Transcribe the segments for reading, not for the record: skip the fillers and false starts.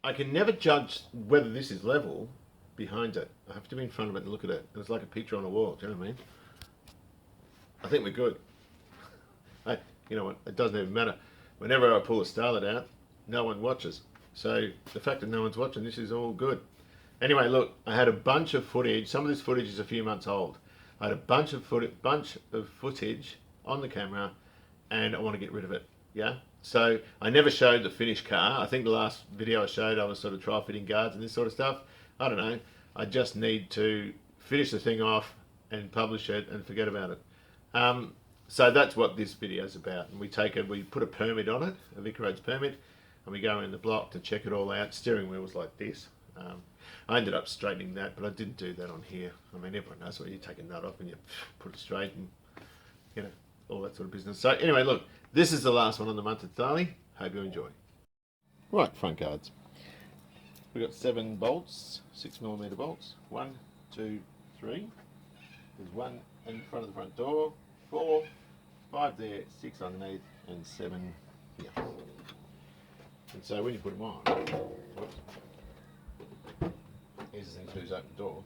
I can never judge whether this is level behind it. I have to be in front of it and look at it. It's like a picture on a wall. Do you know what I mean? I think we're good. You know what? It doesn't even matter. Whenever I pull a Starlet out, no one watches. So the fact that no one's watching this is all good. Anyway, look, I had a bunch of footage. Some of this footage is a few months old. I had a bunch of footage on the camera, and I want to get rid of it. Yeah. So I never showed the finished car. I think the last video I showed, I was sort of trial fitting guards and this sort of stuff. I don't know. I just need to finish the thing off and publish it and forget about it. So that's what this video is about. And we put a permit on it, a Vic Roads permit, and we go in the block to check it all out. Steering wheel was like this. I ended up straightening that, but I didn't do that on here. I mean, everyone knows what you take a nut off and you put it straight and, you know, all that sort of business. So anyway, look, this is the last one on the Munted Starlet. Hope you enjoy. Right, front guards. We've got 7 bolts, 6mm bolts. 1, 2, 3. There's 1 in front of the front door, 4, 5 there, 6 underneath, and 7 here. And so when you put them on, whoops, here's the thing to do is open the door.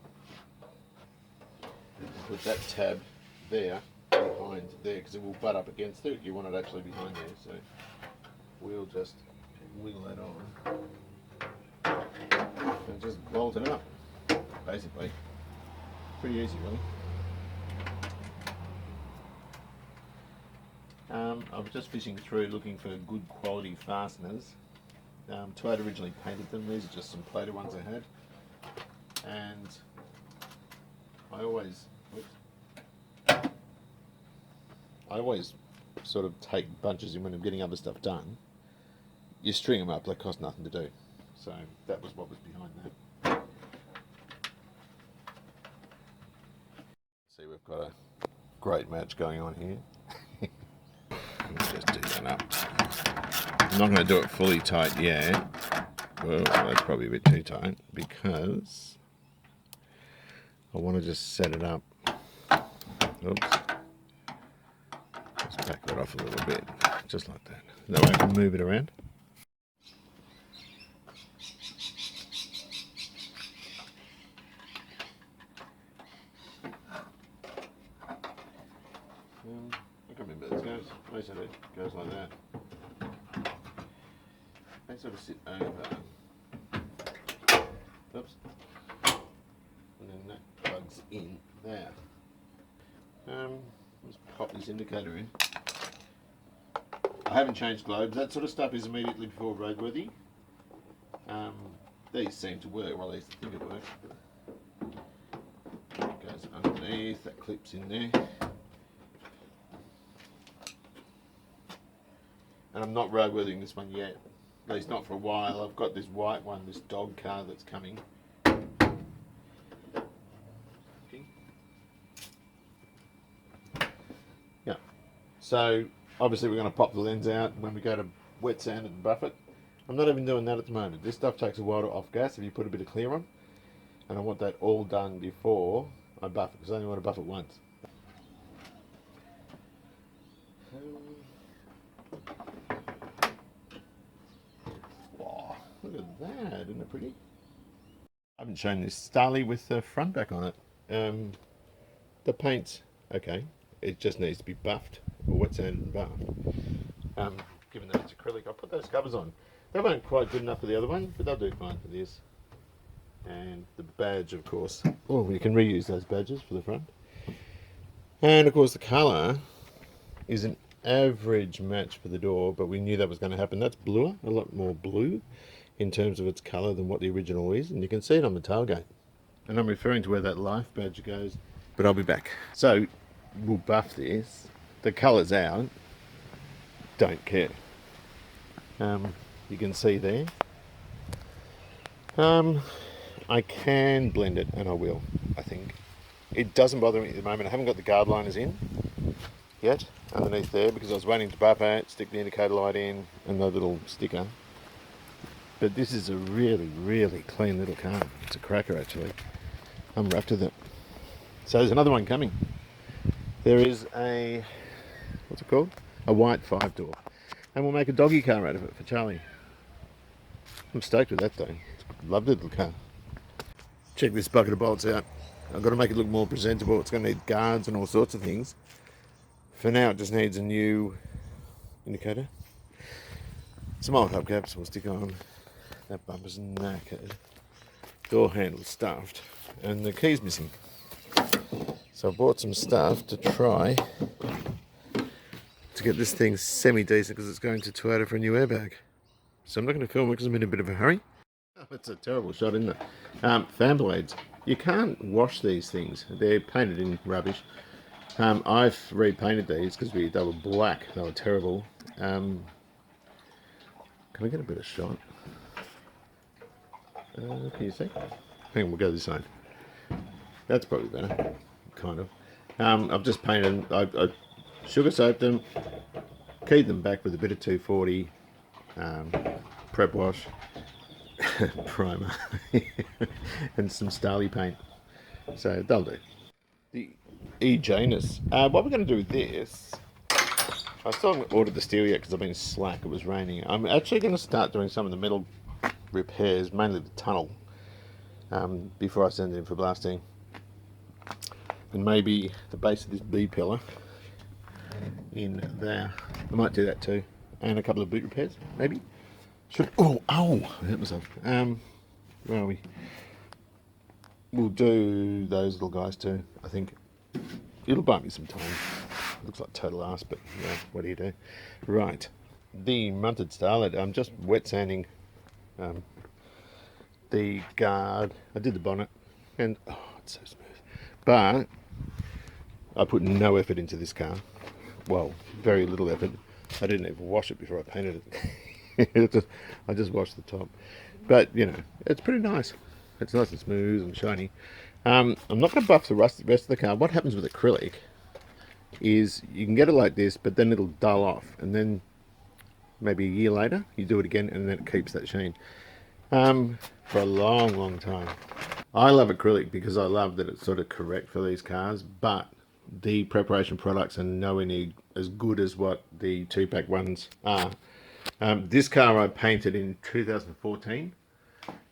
You put that tab there, behind there, because it will butt up against it. You want it actually behind there, so we'll just wiggle that on and just bolt it up, basically. Pretty easy, really. I was just fishing through looking for good quality fasteners. Toad originally painted them. These are just some plated ones I had, and I always sort of take bunches in when I'm getting other stuff done. You string them up, they cost nothing to do. So that was what was behind that. See, we've got a great match going on here. Let's just do that up. I'm not going to do it fully tight yet. Well, that's probably a bit too tight because I want to just set it up. Oops. Just back that off a little bit, just like that. That way I can move it around. I can't remember this goes. I said it goes like that. They sort of sit over. Oops. And then that plugs in there. Let's pop this indicator in. I haven't changed globes. That sort of stuff is immediately before roadworthy. These seem to work, well, at least I think it works. It goes underneath, that clips in there. And I'm not roadworthying this one yet. At least not for a while. I've got this white one, this dog car that's coming. Yeah. So obviously we're going to pop the lens out when we go to wet sand it and buff it. I'm not even doing that at the moment. This stuff takes a while to off gas if you put a bit of clear on. And I want that all done before I buff it, because I only want to buff it once. Wow, look at that, isn't it pretty? I haven't shown this Starlet with the front back on it. The paint's okay. It just needs to be buffed, or wet sanded and buffed. Given that it's acrylic, I'll put those covers on. They weren't quite good enough for the other one, but they'll do fine for this. And the badge, of course. Oh, you can reuse those badges for the front. And of course the colour is an average match for the door, but we knew that was going to happen. That's bluer, a lot more blue in terms of its colour than what the original is, and you can see it on the tailgate. And I'm referring to where that life badge goes, but I'll be back. So we'll buff this. The colour's out. Don't care. You can see there. I can blend it, and I will, I think. It doesn't bother me at the moment. I haven't got the guard liners in yet, underneath there, because I was waiting to buff it, stick the indicator light in, and the little sticker. But this is a really, really clean little car. It's a cracker, actually. I'm wrapped with it. So there's another one coming. There is a, what's it called? A white 5-door. And we'll make a doggy car out of it for Charlie. I'm stoked with that thing. Love the little car. Check this bucket of bolts out. I've got to make it look more presentable. It's going to need guards and all sorts of things. For now, it just needs a new indicator. Some old hubcaps we'll stick on. That bumper's knackered. Door handle's stuffed. And the key's missing. So I bought some stuff to try to get this thing semi-decent because it's going to Toyota for a new airbag. So I'm not going to film it because I'm in a bit of a hurry. Oh, it's a terrible shot, isn't it? Fan blades. You can't wash these things. They're painted in rubbish. I've repainted these because they were black. They were terrible. Can I get a better shot? Can you see? Hang on, we'll go this side. That's probably better. Kind of. I've just painted them. I sugar soaked them, keyed them back with a bit of 240 prep wash, primer, and some Starlet paint. So they'll do. The EJ-ness. What we're going to do with this, I still haven't ordered the steel yet because I've been slack, it was raining. I'm actually going to start doing some of the metal repairs, mainly the tunnel, before I send it in for blasting. And maybe the base of this B pillar in there. I might do that too. And a couple of boot repairs, maybe. I hurt myself. Where are we? We'll do those little guys too, I think. It'll buy me some time. Looks like total ass, but yeah, what do you do? Right. The Munted Starlet, I'm just wet sanding the guard. I did the bonnet, and oh, it's so smooth. But I put no effort into this car. Well, very little effort. I didn't even wash it before I painted it. I just washed the top. But, you know, it's pretty nice. It's nice and smooth and shiny. I'm not going to buff the rest of the car. What happens with acrylic is you can get it like this, but then it'll dull off. And then maybe a year later, you do it again, and then it keeps that sheen. For a long, long time. I love acrylic because I love that it's sort of correct for these cars, but the preparation products are nowhere near as good as what the 2-pack ones are. This car I painted in 2014.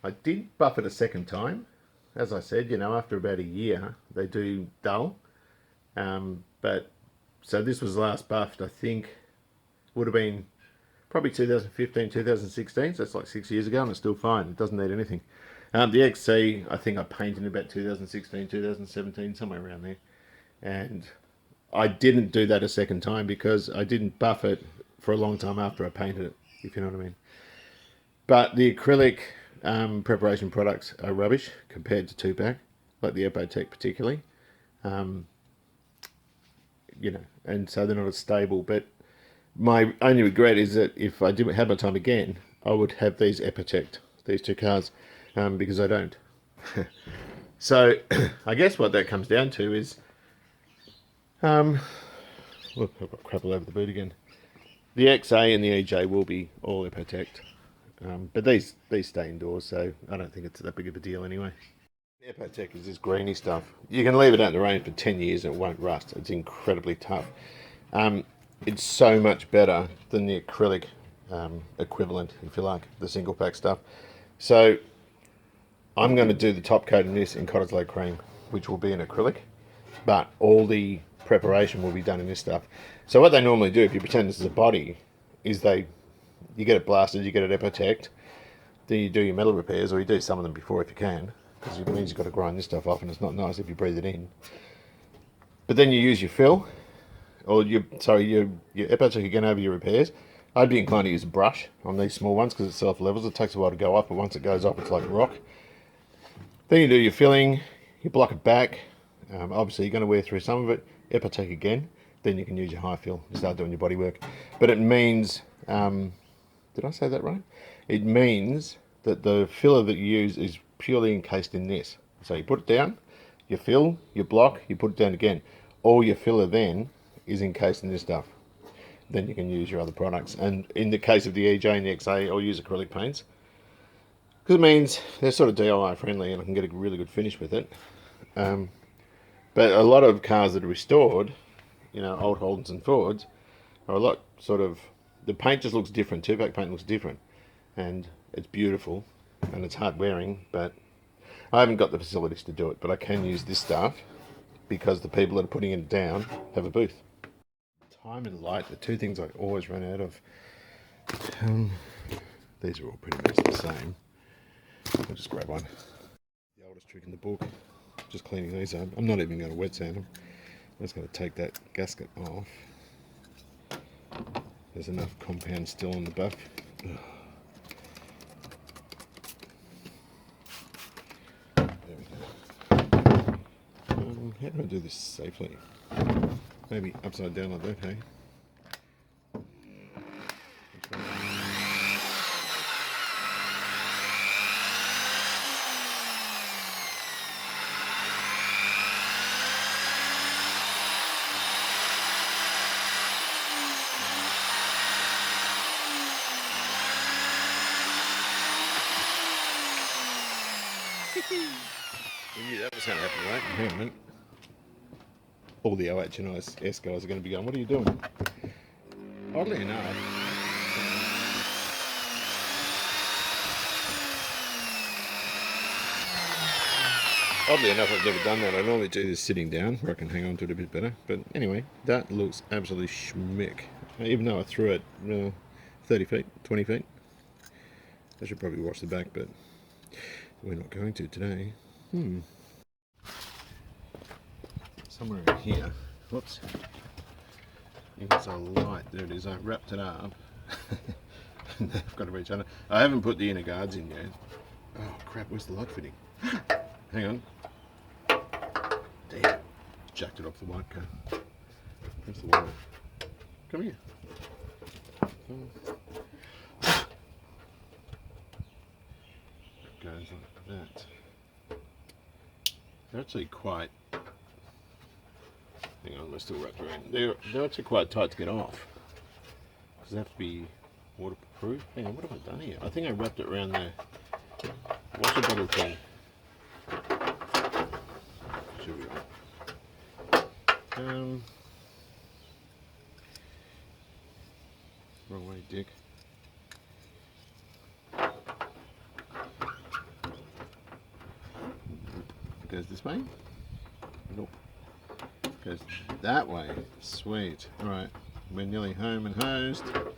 I did buff it a second time. As I said, you know, after about a year, they do dull. But so this was last buffed, I think, would have been probably 2015, 2016, so it's like 6 years ago, and it's still fine. It doesn't need anything. The XC, I think I painted in about 2016, 2017, somewhere around there. And I didn't do that a second time because I didn't buff it for a long time after I painted it, if you know what I mean. But the acrylic preparation products are rubbish compared to 2-pack, like the Epotech particularly. You know, and so they're not as stable. But my only regret is that if I didn't have my time again, I would have these Epotech, these two cars, because I don't. So I guess what that comes down to is, look, I've got crap all over the boot again. The XA and the EJ will be all Epotech, but these stay indoors, so I don't think it's that big of a deal anyway. Epotech is this greeny stuff. You can leave it out in the rain for 10 years and it won't rust. It's incredibly tough. It's so much better than the acrylic equivalent, if you like, the single pack stuff. So I'm going to do the top coat in this in Cottage Lake Cream, which will be an acrylic, but all the preparation will be done in this stuff. So what they normally do, if you pretend this is a body, is you get it blasted, you get it Epotech, then you do your metal repairs, or you do some of them before if you can, because it means you've got to grind this stuff off, and it's not nice if you breathe it in. But then you use your fill, or your Epotech again over your repairs. I'd be inclined to use a brush on these small ones because it self-levels. It takes a while to go up, but once it goes up, it's like rock. Then you do your filling, you block it back. Obviously, you're going to wear through some of it. Epotech again, then you can use your high fill and start doing your body work. But it means, did I say that right? It means that the filler that you use is purely encased in this. So you put it down, you fill, you block, you put it down again. All your filler then is encased in this stuff. Then you can use your other products. And in the case of the EJ and the XA, I'll use acrylic paints, because it means they're sort of DIY friendly and I can get a really good finish with it. But a lot of cars that are restored, you know, old Holdens and Fords, are a lot sort of, the paint just looks different. 2-pack paint looks different. And It's beautiful and it's hard wearing, but I haven't got the facilities to do it, but I can use this stuff because the people that are putting it down have a booth. Time and light, the two things I always run out of. These are all pretty much the same. I'll just grab one. The oldest trick in the book, just cleaning these up. I'm not even going to wet sand them. I'm just going to take that gasket off. There's enough compound still in the buff. There we go. How do I do this safely? Maybe upside down like that, hey? We knew that was going to happen, right? Hang on a minute. All the OH&IS guys are going to be going, what are you doing? Oddly enough, I've never done that. I normally do this sitting down where I can hang on to it a bit better. But anyway, that looks absolutely schmick. Even though I threw it 30 feet, 20 feet. I should probably wash the back, but we're not going to today. Somewhere in here. Whoops. You got some light. There it is. I wrapped it up. I've got to reach under. I haven't put the inner guards in yet. Oh crap, where's the light fitting? Hang on. Damn. Jacked it off the white car. Where's the wire? Come here. It goes like that. They're actually quite... Hang on, we're still wrapped around. They're actually quite tight to get off. Because they have to be waterproof. Hang on, what have I done here? I think I wrapped it around the water bottle thing. Should be right. Wrong way, Dick. It goes this way? Nope. It goes that way. Sweet. Alright, we're nearly home and hosed. Oh,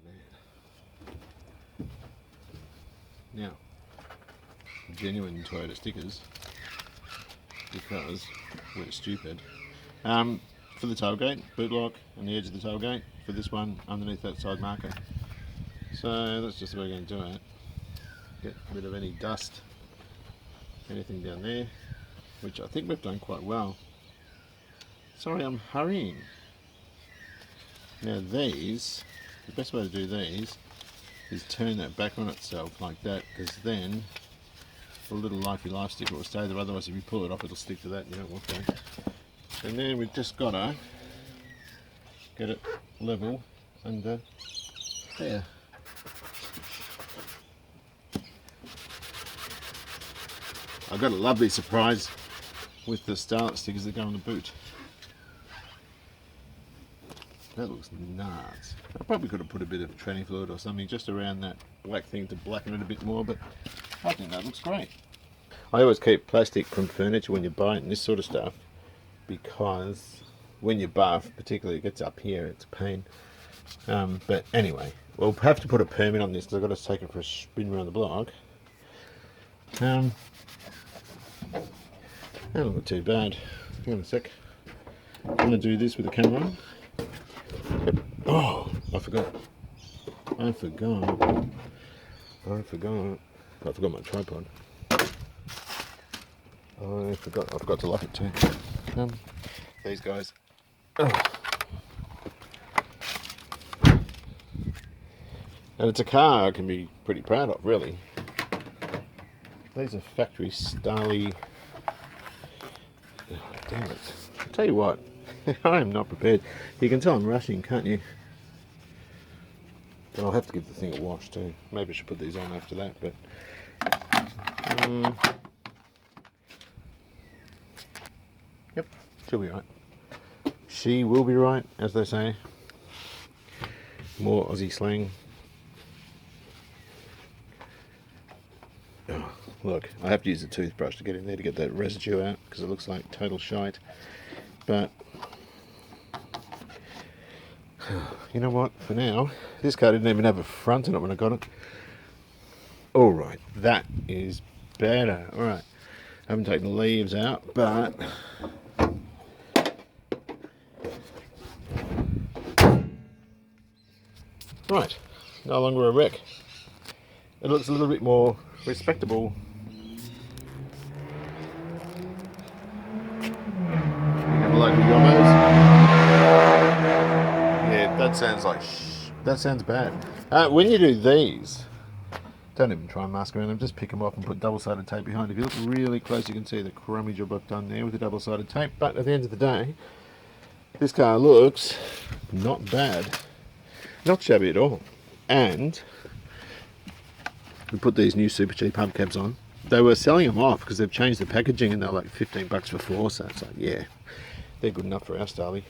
man. Now, genuine Toyota stickers, because we're stupid. For the tailgate, boot lock and the edge of the tailgate. For this one, underneath that side marker. So that's just the way we're going to do it. Get rid of any dust, anything down there, which I think we've done quite well. Sorry, I'm hurrying. Now these, the best way to do these is turn that back on itself like that, because then the little lifey life sticker will stay there. Otherwise, if you pull it off, it'll stick to that and you don't want that. And then we've just got to get it level under there. I've got a lovely surprise with the Starlet stickers that go on the boot. That looks nuts. I probably could have put a bit of tranny fluid or something just around that black thing to blacken it a bit more, but I think that looks great. I always keep plastic from furniture when you buy it and this sort of stuff, because when you buff, particularly it gets up here, it's a pain. But anyway, we'll have to put a permit on this because I've got to take it for a spin around the block. That doesn't look too bad. Hang on a sec. I'm going to do this with the camera on. Oh, I forgot my tripod. I forgot to lock it too. These guys. Oh. And it's a car I can be pretty proud of, really. These are factory Starlet. Oh, damn it. I'll tell you what, I am not prepared. You can tell I'm rushing, can't you? But I'll have to give the thing a wash too. Maybe I should put these on after that, but... Yep, she'll be right. She will be right, as they say. More Aussie slang. look, I have to use a toothbrush to get in there to get that residue out because it looks like total shite. But you know what? For now, this car didn't even have a front in it when I got it. All right, that is better. All right, I haven't taken the leaves out, but right, no longer a wreck. It looks a little bit more respectable. And local yommos. Yeah, that sounds like that sounds bad. When you do these, don't even try and mask around them. Just pick them up and put double-sided tape behind. If you look really close, you can see the crummy job I've done there with the double-sided tape. But at the end of the day, this car looks not bad, not shabby at all. And we put these new super cheap hubcaps on. They were selling them off because they've changed the packaging and they're like $15 for 4. So it's like, yeah, they're good enough for our Starlet.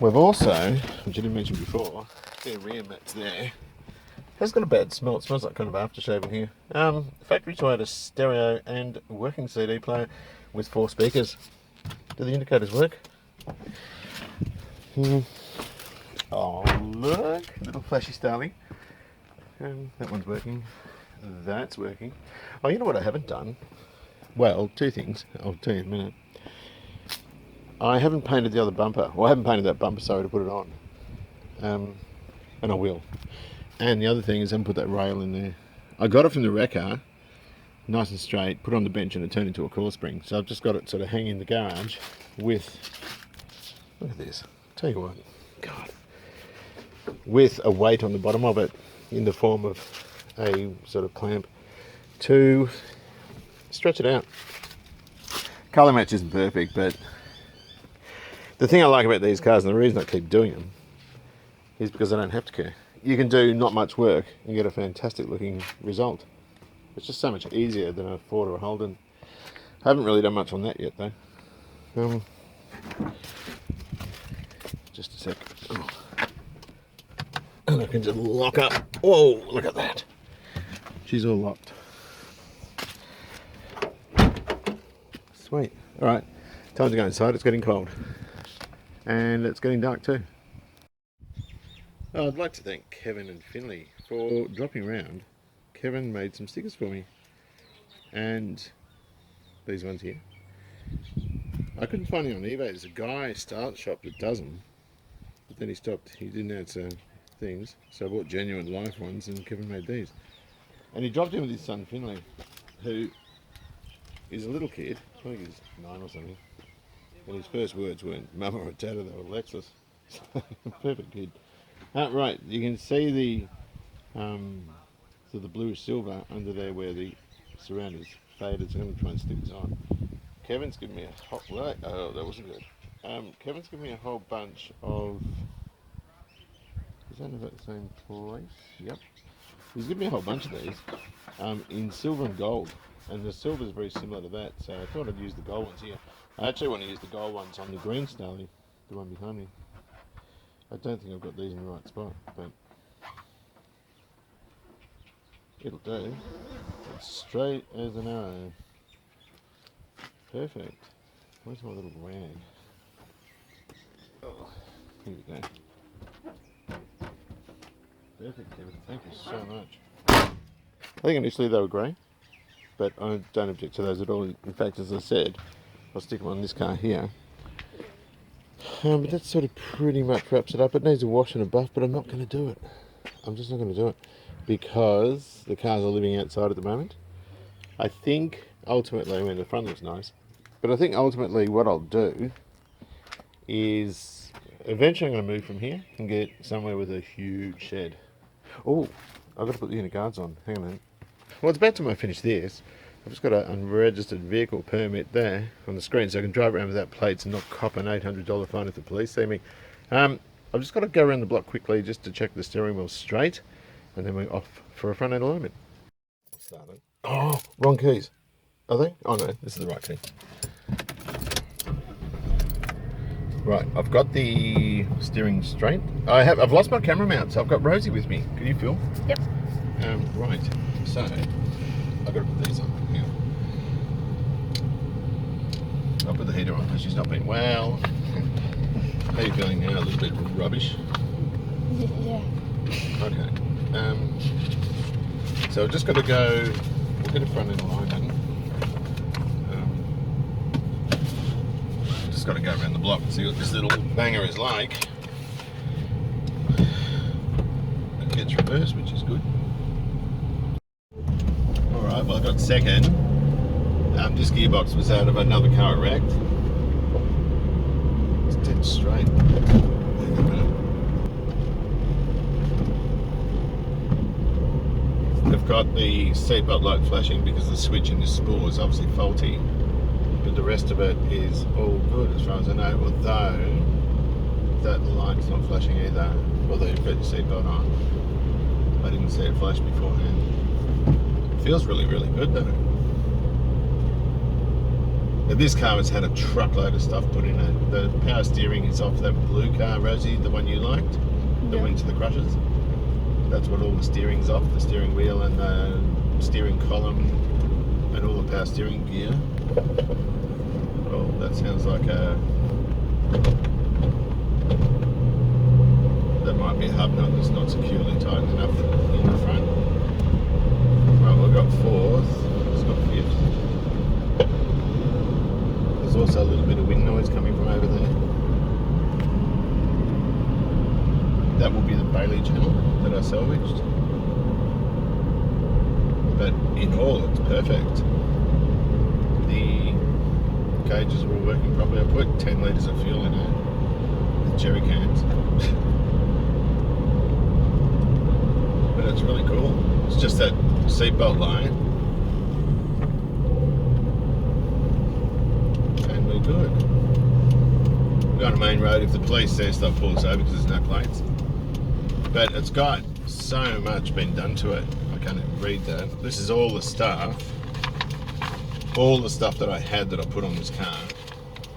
We've also, which I didn't mention before, their rear mats there. Has got a bad smell. It smells like kind of aftershave in here. Factory Toyota stereo and working CD player with 4 speakers. Do the indicators work? Oh look, little flashy Starlet. That one's working. That's working. Oh, you know what I haven't done? Well, 2 things. I'll tell you in a minute. I haven't painted the other bumper. Well, I haven't painted that bumper, sorry, to put it on. And I will. And the other thing is I haven't put that rail in there. I got it from the wrecker, nice and straight, put it on the bench and it turned into a coil spring. So I've just got it sort of hanging in the garage with, look at this, tell you what, God, with a weight on the bottom of it in the form of a sort of clamp to stretch it out. Colour match isn't perfect, but the thing I like about these cars, and the reason I keep doing them, is because I don't have to care. You can do not much work and get a fantastic looking result. It's just so much easier than a Ford or a Holden. I haven't really done much on that yet though. Just a sec. Oh. And I can just lock up. Whoa, look at that. She's all locked. Sweet. All right, time to go inside. It's getting cold. And it's getting dark too. I'd like to thank Kevin and Finley for dropping around. Kevin made some stickers for me. And these ones here. I couldn't find them on eBay. There's a guy, Starlet shop, that does them. But then he stopped. He didn't answer things. So I bought genuine live ones and Kevin made these. And he dropped in with his son Finley, who is a little kid. I think he's 9 or something. And his first words weren't Mama or Dada, they were Lexus. Perfect kid. Right, you can see the bluish silver under there where the surround is faded, so I'm going to try and stick this on. Kevin's given me a whole, oh, that wasn't good. Kevin's given me a whole bunch of, is that about the same place? Yep. He's given me a whole bunch of these in silver and gold, and the silver is very similar to that, so I thought I'd use the gold ones here. I actually want to use the gold ones on the green Starlet, the one behind me. I don't think I've got these in the right spot, but it'll do. It's straight as an arrow. Perfect. Where's my little rag? Oh, here we go. Perfect, Kevin. Thank you so much. I think initially they were grey, but I don't object to those at all. In fact, as I said, I'll stick them on this car here. But that sort of pretty much wraps it up. It needs a wash and a buff, but I'm not going to do it. I'm just not going to do it because the cars are living outside at the moment. I think ultimately, I mean, the front looks nice, but I think ultimately what I'll do is eventually I'm going to move from here and get somewhere with a huge shed. Oh, I've got to put the unit guards on. Hang on a minute. Well, it's about time I finish this. I've just got an unregistered vehicle permit there on the screen so I can drive around without plates and not cop an $800 fine if the police see me. I've just got to go around the block quickly just to check the steering wheel straight and then we're off for a front end alignment. Oh, wrong keys. Are they? Oh no, this is the right key. Right, I've got the steering straight. I've lost my camera mount, so I've got Rosie with me. Can you feel? Yep. Right, so I've got to put these on. Hang on. I'll put the heater on because she's not been well. How are you feeling now? A little bit rubbish? Yeah. Okay. So I've just got to go. We'll get a front end alignment. Just got to go around the block and see what this little banger is like. It gets reversed, which is good. Alright, well I got second. This gearbox was out of another car wrecked. It's dead straight. Hang on a minute. I've got the seatbelt light flashing because the switch in this spool is obviously faulty. But the rest of it is all good as far as I know, although that light's not flashing either, although you've got your seatbelt on. I didn't see it flash beforehand. It feels really, really good though. Now this car has had a truckload of stuff put in it. The power steering is off that blue car, Rosie, the one you liked, that went to the crushers. That's what all the steering's off, the steering wheel and the steering column and all the power steering gear. Well, that sounds like that might be a hub nut that's not securely tightened enough in the front. Right, we've got fourth, it's got fifth. There's also a little bit of wind noise coming from over there. That will be the Bailey channel that I salvaged. But in all, it's perfect. The gauges are all working properly. I put 10 litres of fuel in it with jerry cans. But it's really cool. It's just that seatbelt light. And we're good. We're on a main road. If the police say stuff, pull us over because there's no plates. But it's got so much been done to it. I can't even read that. This is all the stuff that I had that I put on this car.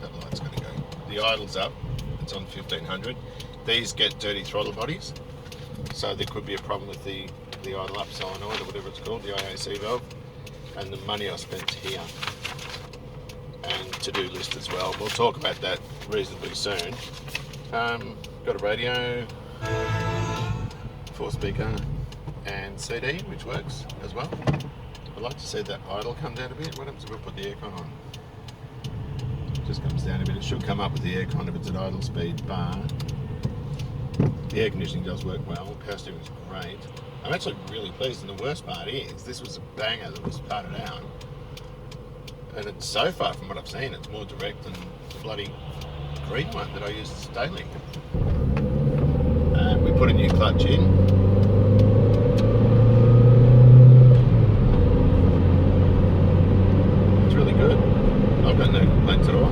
That light's going to go. The idle's up. It's on 1500. These get dirty throttle bodies, so there could be a problem with the idle up solenoid or whatever it's called, the IAC valve, and the money I spent here. And to-do list as well. We'll talk about that reasonably soon. Got a radio, 4-speaker, and CD, which works as well. I'd like to see that idle come down a bit. What happens if we put the aircon on? It just comes down a bit. It should come up with the aircon if it's at idle speed, but the air conditioning does work well. Power steering is great. I'm actually really pleased, and the worst part is this was a banger that was parted out. And it's so far from what I've seen, it's more direct than the bloody green one that I used daily. And we put a new clutch in. It's really good. I've got no complaints at all.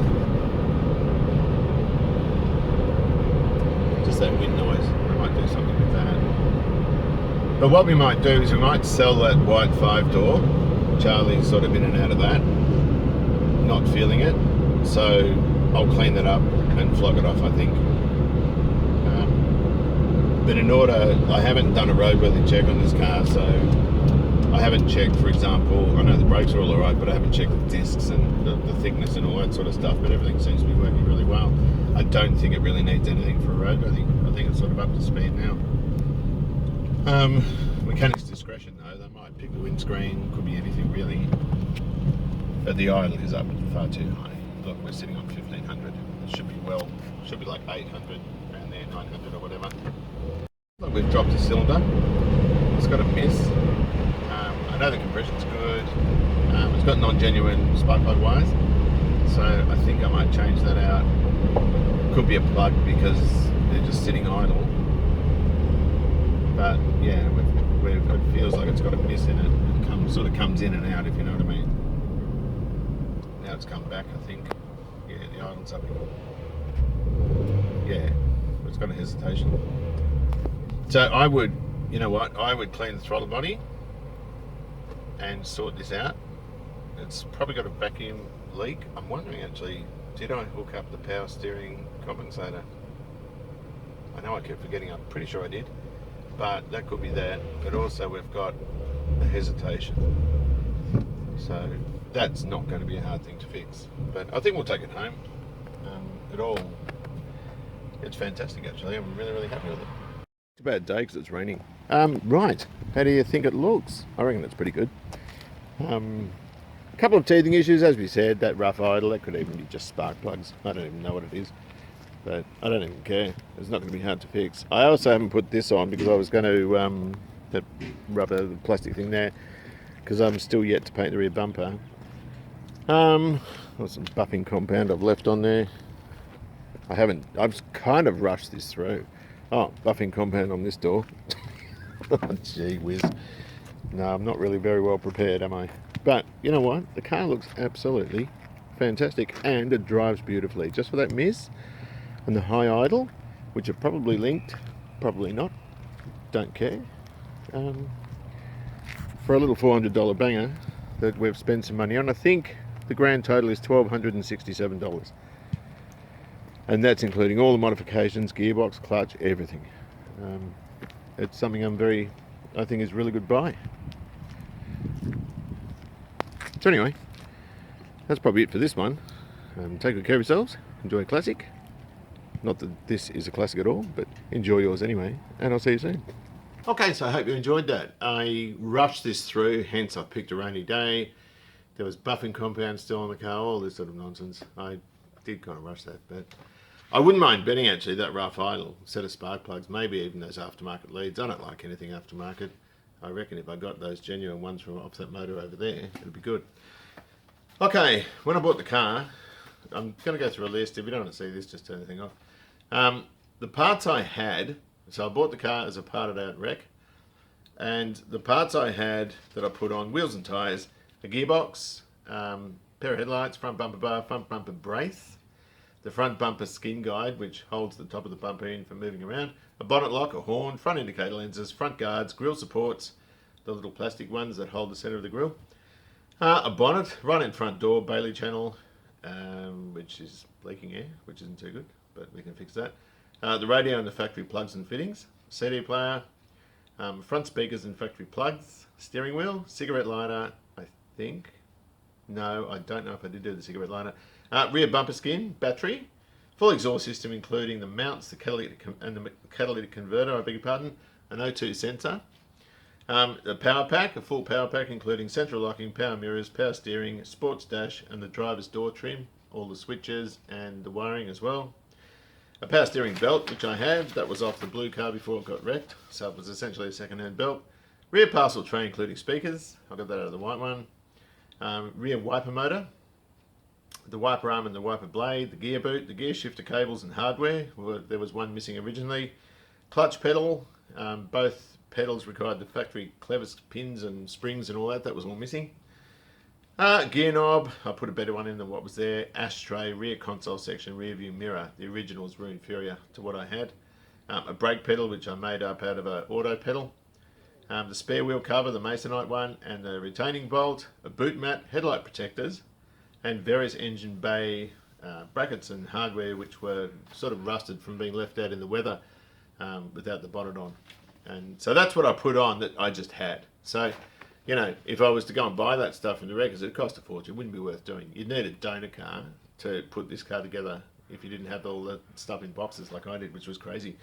Just that wind noise. I might do something with that. But what we might do is we might sell that white 5-door. Charlie's sort of in and out of that, not feeling it. So I'll clean that up and flog it off, I think. But in order, I haven't done a roadworthy check on this car, so I haven't checked, for example, I know the brakes are all alright, but I haven't checked the discs and the thickness and all that sort of stuff, but everything seems to be working really well. I don't think it really needs anything for a road. I think it's sort of up to speed now. Mechanics discretion though, they might pick the windscreen, could be anything really. But the idle is up far too high. Look, we're sitting on 1500. It should be like 800 around there, 900 or whatever. Look, we've dropped a cylinder. It's got a miss. I know the compression's good. It's got non-genuine spark plug wires, so I think I might change that out. Could be a plug because they're just sitting idle. But yeah, it feels like it's got a miss in it. It sort of comes in and out, if you know what I mean. Now it's come back, I think. Yeah, the idle's up. Yeah, it's got a hesitation. So I would, you know what, I would clean the throttle body and sort this out. It's probably got a vacuum leak. I'm wondering actually did I hook up the power steering compensator? I know I kept forgetting, I'm pretty sure I did, but that could be that. But also we've got the hesitation, so that's not going to be a hard thing to fix. But I think we'll take it home. It's fantastic actually. I'm really, really happy with it. It's a bad day because it's raining. Right, how do you think it looks? I reckon it's pretty good. A couple of teething issues, as we said, that rough idle, that could even be just spark plugs. I don't even know what it is, but I don't even care. It's not going to be hard to fix. I also haven't put this on because I was going to, that rubber plastic thing there, because I'm still yet to paint the rear bumper. Got some buffing compound I've left on there. I've kind of rushed this through. Oh, buffing compound on this door. Oh, gee whiz. No, I'm not really very well prepared, am I? But you know what? The car looks absolutely fantastic and it drives beautifully. Just for that miss and the high idle, which are probably linked, probably not, don't care. For a little $400 banger that we've spent some money on, I think the grand total is $1,267. And that's including all the modifications, gearbox, clutch, everything. It's something I think is a really good buy. So anyway, that's probably it for this one. Take good care of yourselves, enjoy a classic. Not that this is a classic at all, but enjoy yours anyway, and I'll see you soon. Okay, so I hope you enjoyed that. I rushed this through, hence I picked a rainy day. There was buffing compound still on the car, all this sort of nonsense. I did kind of rush that, but I wouldn't mind betting actually that rough idle, set of spark plugs, maybe even those aftermarket leads. I don't like anything aftermarket. I reckon if I got those genuine ones from off that motor over there, it'd be good. Okay, when I bought the car, I'm going to go through a list. If you don't want to see this, just turn the thing off. The parts I had, so I bought the car as a parted out wreck, and the parts I had that I put on, wheels and tyres, a gearbox, pair of headlights, front bumper bar, front bumper brace, the front bumper skin guide, which holds the top of the bumper in for moving around, a bonnet lock, a horn, front indicator lenses, front guards, grille supports, the little plastic ones that hold the centre of the grille, a bonnet, right in front door, Bailey channel, which is leaking air, which isn't too good, but we can fix that. The radio and the factory plugs and fittings, CD player, front speakers and factory plugs, steering wheel, cigarette lighter, I think. No, I don't know if I did do the cigarette lighter. Rear bumper skin, battery, full exhaust system including the mounts, the catalytic converter, I beg your pardon, an O2 sensor, a power pack, a full power pack including central locking, power mirrors, power steering, sports dash and the driver's door trim, all the switches and the wiring as well. A power steering belt, which I had, that was off the blue car before it got wrecked, so it was essentially a second-hand belt. Rear parcel tray including speakers, I got that out of the white one. Rear wiper motor, the wiper arm and the wiper blade, the gear boot, the gear shifter cables and hardware. There was one missing originally. Clutch pedal, both pedals required the factory clevis pins and springs and all that. That was all missing. Gear knob, I put a better one in than what was there. Ashtray, rear console section, rear view mirror. The originals were inferior to what I had. A brake pedal, which I made up out of an auto pedal. The spare wheel cover, the masonite one, and the retaining bolt, a boot mat, headlight protectors, and various engine bay brackets and hardware which were sort of rusted from being left out in the weather without the bonnet on. And so that's what I put on that I just had. So, you know, if I was to go and buy that stuff in the wreckers, it'd cost a fortune. It wouldn't be worth doing. You'd need a donor car to put this car together if you didn't have all the stuff in boxes like I did, which was crazy.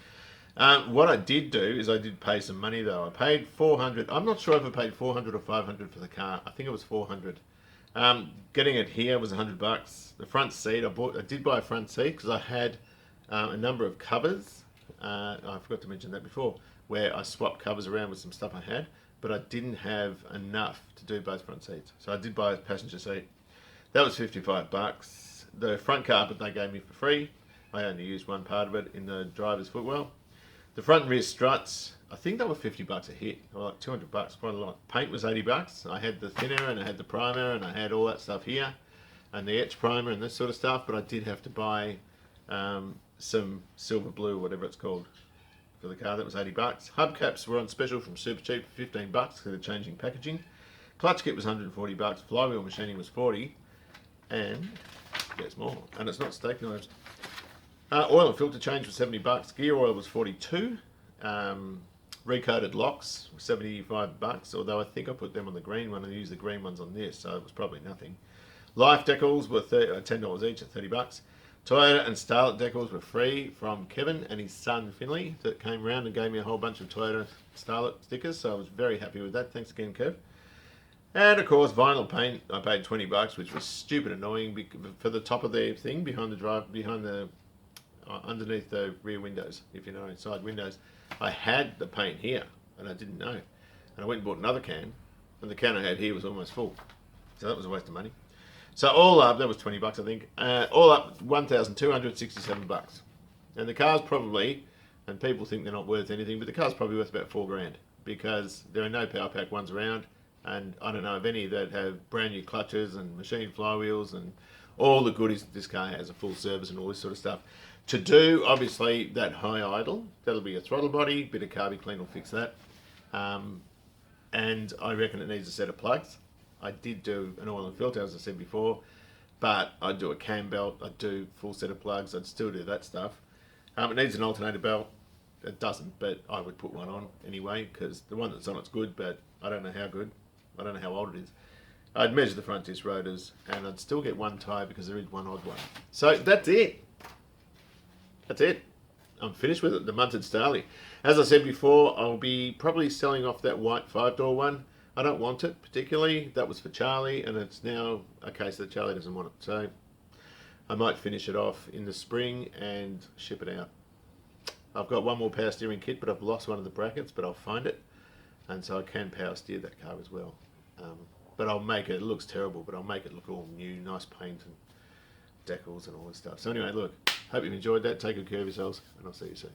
What I did do is I did pay some money though. I paid $400. I'm not sure if I paid $400 or $500 for the car. I think it was $400. Getting it here was $100. The front seat, I did buy a front seat because I had a number of covers. I forgot to mention that before, where I swapped covers around with some stuff I had, but I didn't have enough to do both front seats. So I did buy a passenger seat. That was $55. The front carpet they gave me for free. I only used one part of it in the driver's footwell. The front and rear struts, I think they were $50 a hit, or like $200, quite a lot. Paint was $80. I had the thinner and I had the primer and I had all that stuff here, and the etch primer and this sort of stuff. But I did have to buy some silver blue, whatever it's called, for the car. That was $80. Hubcaps were on special from Super Cheap for $15 because they're changing packaging. Clutch kit was $140. Flywheel machining was $40, and gets more. And it's not steak knives. Oil and filter change was $70. Gear oil was 42. Recoated locks were $75. Although I think I put them on the green one and used the green ones on this, so it was probably nothing. Life decals were $10 each at $30. Toyota and Starlet decals were free from Kevin and his son Finley that came around and gave me a whole bunch of Toyota Starlet stickers, so I was very happy with that. Thanks again, Kev. And of course, vinyl paint. I paid $20, which was stupid annoying for the top of the thing behind the underneath the rear windows, if you know, side windows. I had the paint here and I didn't know, and I went and bought another can, and the can I had here was almost full, so that was a waste of money. So all up, that was $20, I think. All up, $1,267. And the car's probably, and people think they're not worth anything, but the car's probably worth about $4,000 because there are no power pack ones around, and I don't know of any that have brand new clutches and machine flywheels and all the goodies that this car has, a full service and all this sort of stuff. To do, obviously, that high idle, that'll be a throttle body, bit of carby clean will fix that. And I reckon it needs a set of plugs. I did do an oil and filter, as I said before, but I'd do a cam belt, I'd do full set of plugs, I'd still do that stuff. It needs an alternator belt. It doesn't, but I would put one on anyway, because the one that's on it's good, but I don't know how good. I don't know how old it is. I'd measure the front disc rotors, and I'd still get one tyre because there is one odd one. So that's it. That's it. I'm finished with it, the Munted Starlet. As I said before, I'll be probably selling off that white 5-door one. I don't want it particularly. That was for Charlie, and it's now a case that Charlie doesn't want it. So I might finish it off in the spring and ship it out. I've got one more power steering kit, but I've lost one of the brackets, but I'll find it. And so I can power steer that car as well. But I'll make it looks terrible, but I'll make it look all new, nice paint and decals and all this stuff. So anyway, look, hope you've enjoyed that. Take good care of yourselves, and I'll see you soon.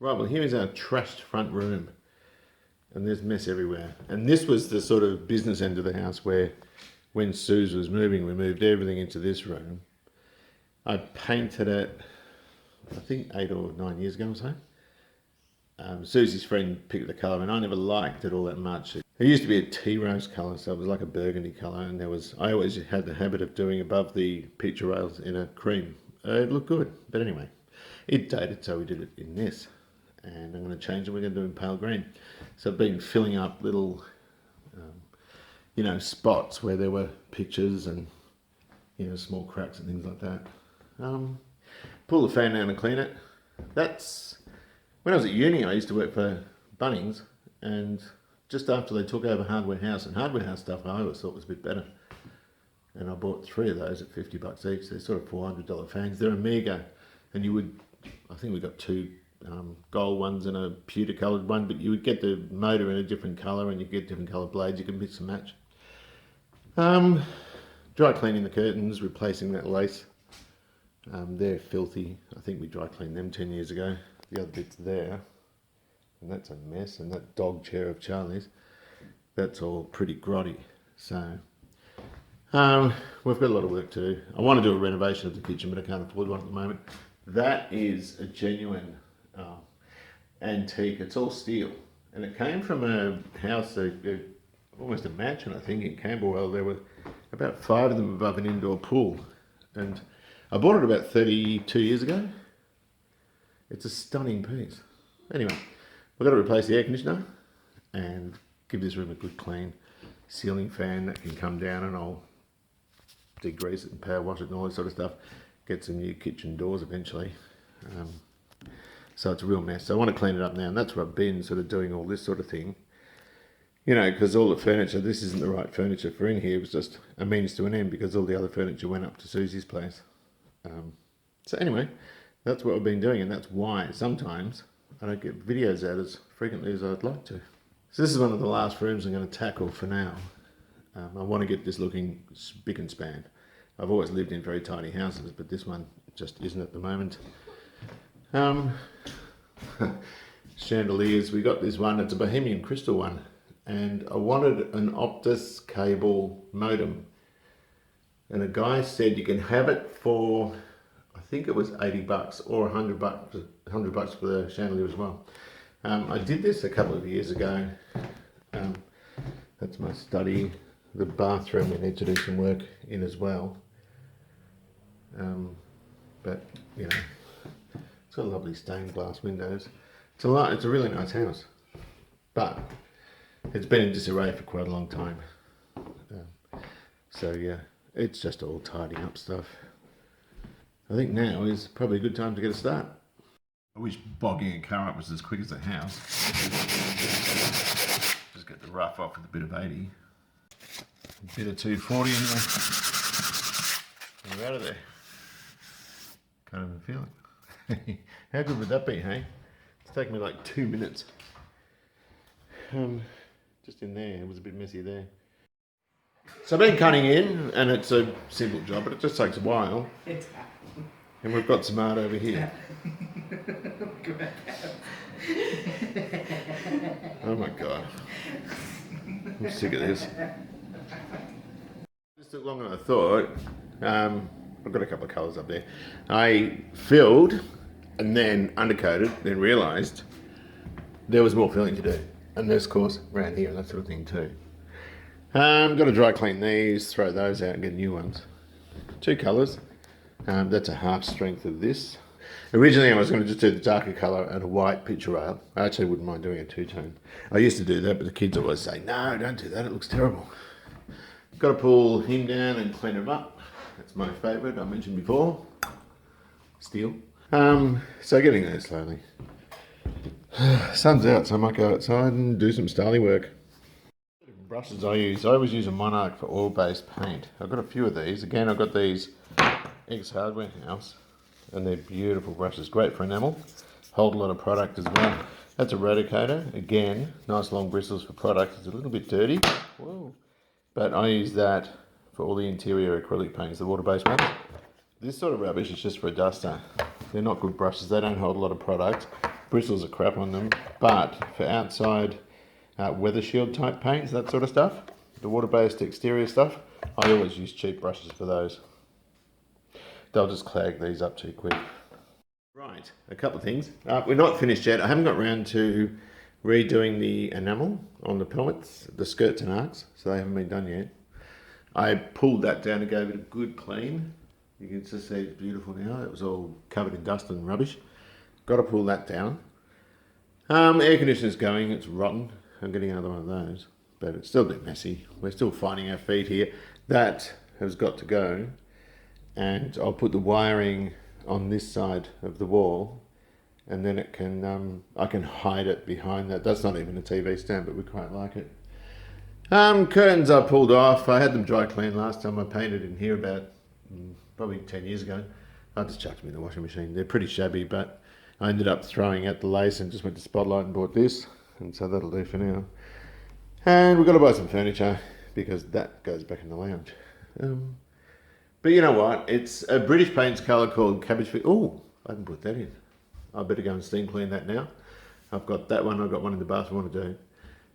Right, well here is our trashed front room, and there's mess everywhere. And this was the sort of business end of the house where when Suze was moving, we moved everything into this room. I painted it, I think 8 or 9 years ago or so. Susie's friend picked the colour, and I never liked it all that much. It used to be a tea rose colour, so it was like a burgundy colour, and I always had the habit of doing above the picture rails in a cream. It looked good, but anyway, it dated, so we did it in this. And I'm going to change it, we're going to do it in pale green. So I've been filling up little, spots where there were pictures and, small cracks and things like that. Pull the fan down and clean it. That's, when I was at uni, I used to work for Bunnings, and just after they took over Hardware House, and Hardware House stuff I always thought was a bit better. And I bought 3 of those at $50 each. They're sort of $400 fans. They're Amiga, and I think we got 2 gold ones and a pewter coloured one, but you would get the motor in a different colour and you get different coloured blades. You can mix and match. Dry cleaning the curtains, replacing that lace. They're filthy. I think we dry cleaned them 10 years ago. The other bit's there, and that's a mess. And that dog chair of Charlie's, that's all pretty grotty. So we've got a lot of work to do. I want to do a renovation of the kitchen, but I can't afford one at the moment. That is a genuine antique. It's all steel, and it came from a house, almost a mansion, I think, in Camberwell. There were about 5 of them above an indoor pool, and I bought it about 32 years ago. It's a stunning piece. Anyway, we've got to replace the air conditioner and give this room a good clean. Ceiling fan that can come down, and I'll degrease it and power wash it and all that sort of stuff. Get some new kitchen doors eventually. So it's a real mess. So I want to clean it up now, and that's where I've been sort of doing all this sort of thing. You know, because all the furniture, this isn't the right furniture for in here. It was just a means to an end because all the other furniture went up to Susie's place. So anyway, that's what I've been doing, and that's why sometimes I don't get videos out as frequently as I'd like to. So this is one of the last rooms I'm going to tackle for now. I want to get this looking spick and span. I've always lived in very tiny houses, but this one just isn't at the moment. Chandeliers, we got this one, it's a Bohemian crystal one, and I wanted an Optus cable modem. And a guy said you can have it for, I think it was $80 or $100 for the chandelier as well. I did this a couple of years ago. That's my study. The bathroom we need to do some work in as well. But you know, it's got lovely stained glass windows. It's a really nice house, but it's been in disarray for quite a long time. So yeah, it's just all tidying up stuff. I think now is probably a good time to get a start. I wish bogging a car up was as quick as the house. Just get the rough off with a bit of 80. A bit of 240 and we're out of there. Can't even feel it. How good would that be, hey? It's taken me like 2 minutes. Just in there, it was a bit messy there. So I've been cutting in, and it's a simple job, but it just takes a while. And we've got some art over here. Oh my god. I'm sick of this. This took longer than I thought. I've got a couple of colours up there. I filled and then undercoated, then realised there was more filling to do. And there's, of course, around here and that sort of thing too. Got to dry clean these, throw those out and get new ones. 2 colours. That's a half strength of this. Originally I was going to just do the darker colour and a white picture rail. I actually wouldn't mind doing a 2-tone. I used to do that, but the kids always say, no, don't do that, it looks terrible. Got to pull him down and clean him up. That's my favourite, I mentioned before. Steel. So getting there slowly. Sun's out, so I might go outside and do some Starlet work. Brushes I always use a Monarch for oil-based paint. I've got a few of these. Again, I've got these Eggs Hardware House, and they're beautiful brushes. Great for enamel. Hold a lot of product as well. That's a Radicator. Again, nice long bristles for product. It's a little bit dirty. Whoa. But I use that for all the interior acrylic paints, the water-based ones. This sort of rubbish is just for a duster. They're not good brushes. They don't hold a lot of product. Bristles are crap on them. But for outside weather shield type paints, that sort of stuff, the water-based exterior stuff, I always use cheap brushes for those. They'll just clag these up too quick. Right, a couple of things. We're not finished yet. I haven't got round to redoing the enamel on the pelmets, the skirts and arcs, so they haven't been done yet. I pulled that down and gave it a good clean. You can just see it's beautiful now. It was all covered in dust and rubbish. Got to pull that down. Air conditioner's going, it's rotten. I'm getting another one of those, but it's still a bit messy. We're still finding our feet here. That has got to go, and I'll put the wiring on this side of the wall, and then it can I can hide it behind that. That's not even a TV stand, but we quite like it. Curtains I pulled off. I had them dry clean last time I painted in here about probably 10 years ago. I just chucked them in the washing machine. They're pretty shabby, but I ended up throwing out the lace and just went to Spotlight and bought this. And so that'll do for now. And we've got to buy some furniture because that goes back in the lounge. But you know what? It's a British paints colour called Cabbage Field. Oh, I haven't put that in. I better go and steam clean that now. I've got that one. I've got one in the bathroom I want to do.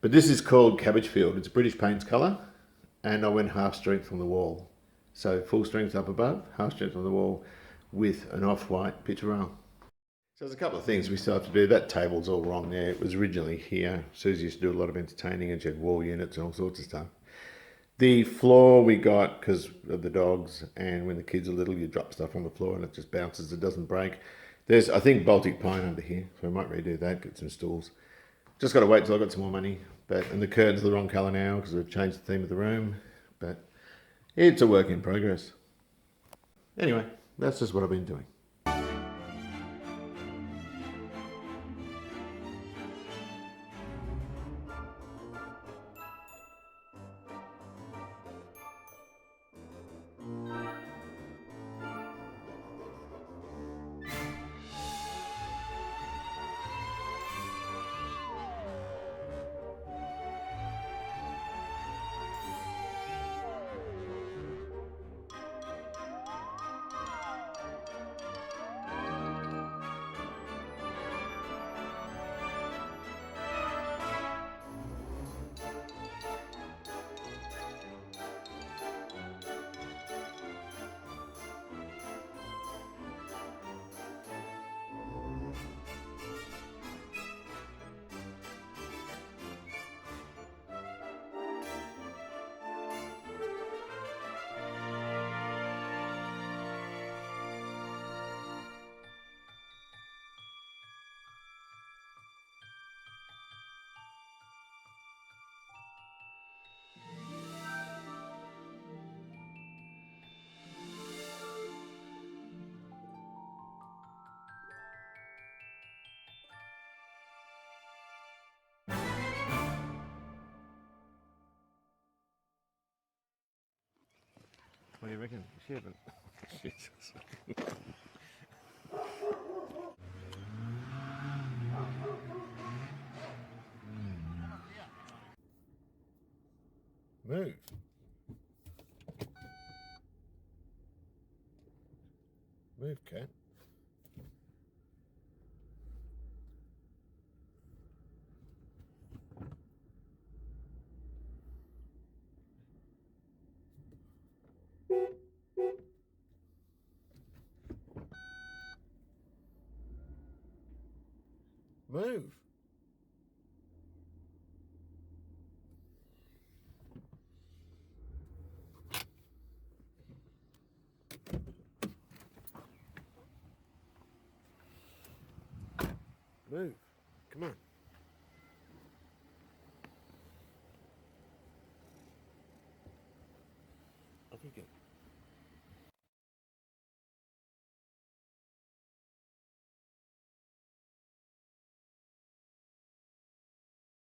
But this is called Cabbage Field. It's a British paints colour. And I went half strength on the wall. So full strength up above, half strength on the wall with an off-white picture rail. So there's a couple of things we still have to do. That table's all wrong there. It was originally here. Susie used to do a lot of entertaining and she had wall units and all sorts of stuff. The floor we got because of the dogs, and when the kids are little you drop stuff on the floor and it just bounces, it doesn't break. There's, I think, Baltic pine under here, so I might redo that, get some stools. Just got to wait till I've got some more money. And the curtains are the wrong colour now because we've changed the theme of the room. But it's a work in progress. Anyway, that's just what I've been doing. What do you reckon? Shit, but Jesus. Move. Move, cat. Move. Move. Come on. I think it.